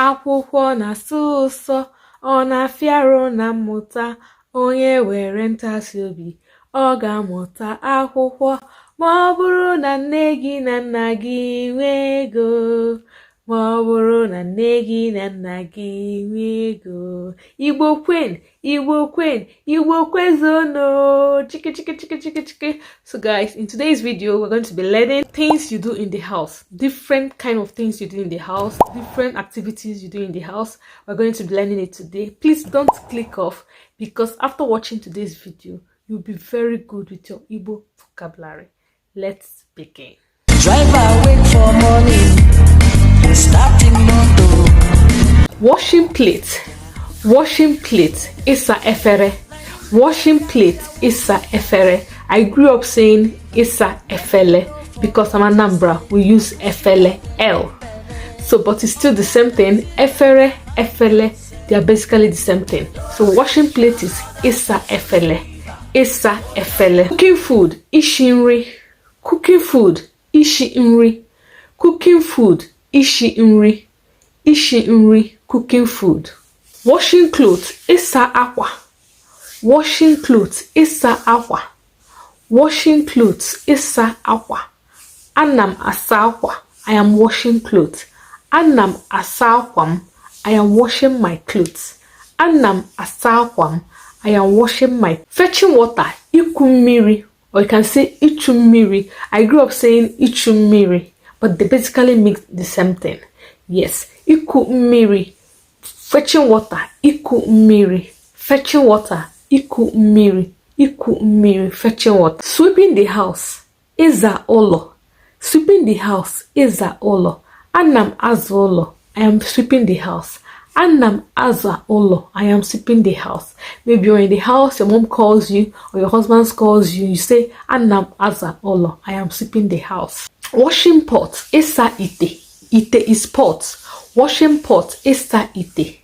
akwụkwọ na-asọ ụsọ, ọ na-afịa arụ na mmụta. Onye were ntasi obi, ọ ga-amụta akwụkwọ. Ma ọ bụrụ na nne gị na nna gị nwee ego, ma ọ bụrụ na nne gị na nna gị nwee ego. Igbo kwen, Igbo kwen, Igbo kwezono. Chiki chiki chiki chiki chiki. So guys, in today's video, we're going to be learning things you do in the house, different kind of things you do in the house, different activities you do in the house. We're going to be learning it today. Please don't click off, because after watching today's video, you'll be very good with your Igbo vocabulary. Let's begin. Driver wait for morning, starting motor. Washing plate. Washing plate is a efere. Washing plate is a efere. I grew up saying is a efele because I'm a Nambra. We use efele L. So, but it's still the same thing. Efere, efele, they are basically the same thing. So, washing plate is isa efele. Isa efele. Cooking food, ishinri. Cooking food, ishi nri. Cooking food, ishi nri. Ishi nri, cooking food. Washing clothes, isa aqua. Washing clothes, isa aqua. Washing clothes, isa aqua. Anam asa aqua. I am washing clothes. Anam asa aquam. I am washing my clothes. Anam asa aquam. I am washing my. Fetching water, ikumiri. Or you can say ichumiri. I grew up saying ichumiri, but they basically mean the same thing. Yes, ikumiri. Fetching water, ikumiri. Fetching water, ikumiri. Ikumiri. Fetching water. Sweeping the house, iza olo. Sweeping the house, iza olo. Anam azolo. I am sweeping the house. Anam aza olo. I am sweeping the house. Maybe you're in the house, your mom calls you, or your husband calls you. You say, Anam aza olo. I am sweeping the house. Washing pot, isa ite. Ite is pot. Washing pot, isa ite.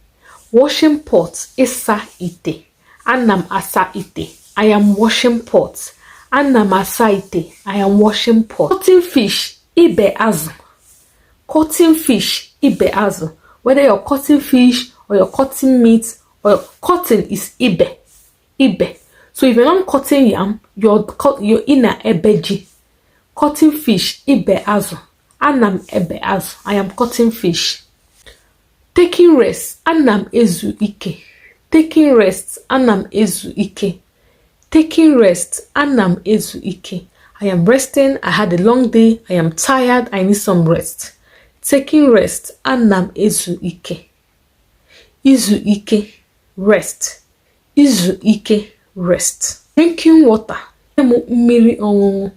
Washing pot, isa ite. Anam asa ite. I am washing pot. Anam asa ite. I am washing pot. Cutting fish, ibe azu. Cutting fish, ibe azu. Whether you're cutting fish or you're cutting meat, or your cutting is ibe. Ibe. So if you're not cutting yam, you're in a ebeji. Cutting fish, ibe azu. Anam ebe azu. I am cutting fish. Taking rest, anam ezu ike. Taking rest, anam ezu ike. Taking rest, anam ezu ike. I am resting. I had a long day. I am tired. I need some rest. Taking rest, anam ezu ike. Izu ike, rest. Izu ike, rest. Drinking water, mmiri ọṅụṅụ.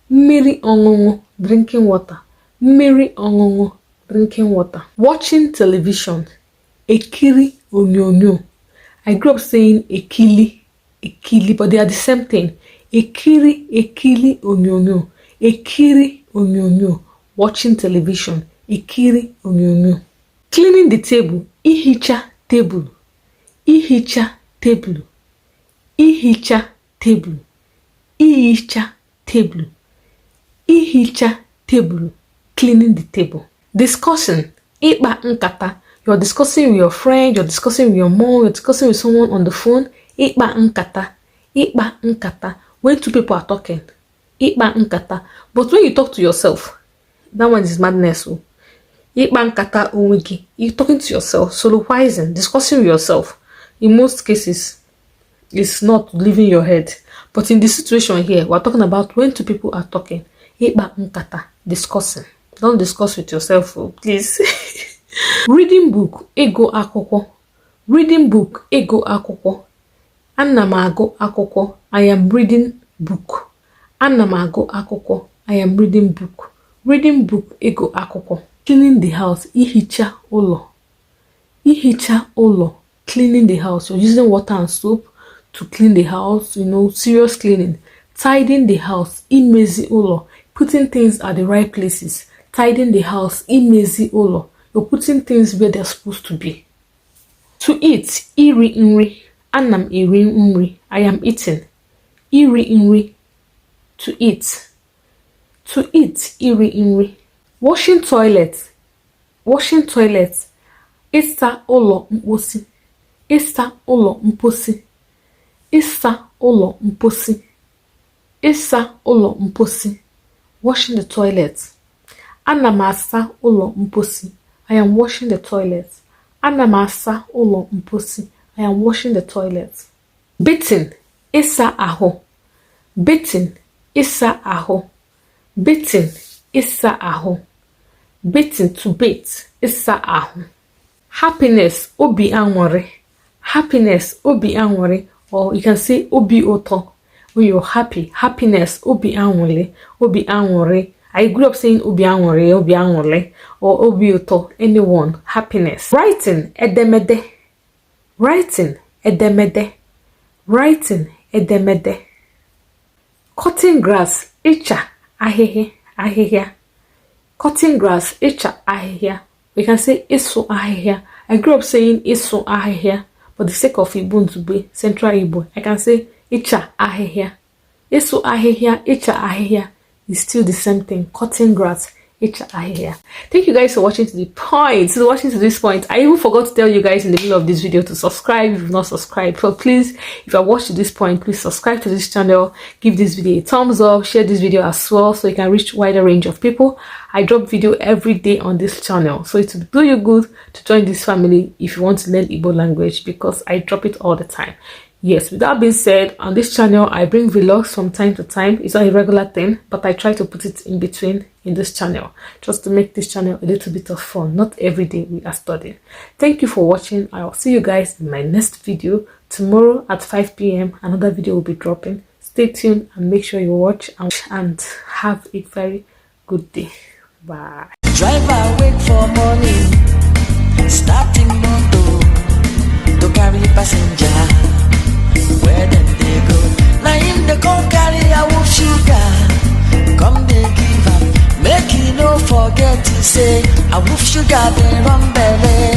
Mmiri ọṅụṅụ, drinking water. Mmiri ọṅụṅụ, drinking water. Watching television, ekiri onyonyo. I grew up saying ekili, ekili, but they are the same thing. Ekiri onyonyo. Ekiri onyonyo. Watching television. Ekiri onyonyo. Cleaning the table, ihicha table. Ihicha table. Ihicha table. Ihicha table. Ihicha table. Cleaning the table. Discussion, ikpa nkata. You're discussing with your friend, you're discussing with your mom, you're discussing with someone on the phone. Ikpa nkata. Ikpa nkata. When two people are talking. Ikpa nkata. But when you talk to yourself, that one is madness. Ikpa nkata onwegi. You're talking to yourself, soliloquizing, discussing with yourself. In most cases, it's not leaving your head. But in this situation here, we're talking about when two people are talking. Ikpa nkata, discussing. Don't discuss with yourself, please. Reading book, ego akwụkwọ. Reading book, ego akwụkwọ. Ana m agụ akwụkwọ. I am reading book. Ana m agụ akwụkwọ. I am reading book. Reading book, ego akwụkwọ. Cleaning the house, ihicha ụlọ. Ihicha ụlọ, cleaning the house. You're using water and soap to clean the house, serious cleaning. Tidying the house, imezi ụlọ. Putting things at the right places. Tidying the house, imezi ụlọ. You're putting things where they're supposed to be. To eat, iri nri. Anam eri nri. I am eating. Iri nri, to eat. To eat, iri nri. Washing toilet. Washing toilet. ịsa ụlọ mposi, ịsa ụlọ mposi, ịsa ụlọ mposi, ịsa ụlọ mposi, washing the toilet. Ana m asa ụlọ mposi, I am washing the toilet. Ana m asa ụlọ mposi, I am washing the toilet. Bathing, ịsa ahụ, bathing, ịsa ahụ, bathing, ịsa ahụ, bathing, to bathe, ịsa ahụ. Happiness, obi aṅụrị, happiness, obi aṅụrị, or you can say obi ụtọ. When you're happy, happiness, obi aṅụrị, obi aṅụrị. I grew up saying obi aṅụrị, obi aṅụrị, or obi ụtọ, anyone, happiness. Writing, edemede, writing, edemede, writing, edemede. Cutting grass, ịcha ahịhịa, ahịhịa. Cutting grass, ịcha ahịhịa. We can say ịsụ ahịhịa. I grew up saying ịsụ ahịhịa. For the sake of Igbo Ntugbe, Central Igbo, I can say ịcha ahịhịa. Ịsụ ahịhịa, ịcha ahịhịa is still the same thing. Cutting grass, ịcha ahịhịa. Thank you guys for watching to the point. So watching to this point, I even forgot to tell you guys in the middle of this video to subscribe if you've not subscribed. So please, if you have watched to this point, please subscribe to this channel, give this video a thumbs up, share this video as well so you can reach wider range of people. I drop video every day on this channel, so it will do you good to join this family if you want to learn Igbo language, because I drop it all the time. Yes, with that being said, on this channel I bring vlogs from time to time. It's not a regular thing, but I try to put it in between in this channel just to make this channel a little bit of fun. Not every day we are studying. Thank you for watching. I'll see you guys in my next video tomorrow at 5 p.m. Another video will be dropping. Stay tuned and make sure you watch and have a very good day. Bye. Driver wait for morning, starting motor to carry passenger. Where them they go? Now in the come carry a wolf sugar. Come they give up, make you no forget to say a wolf sugar they run belly.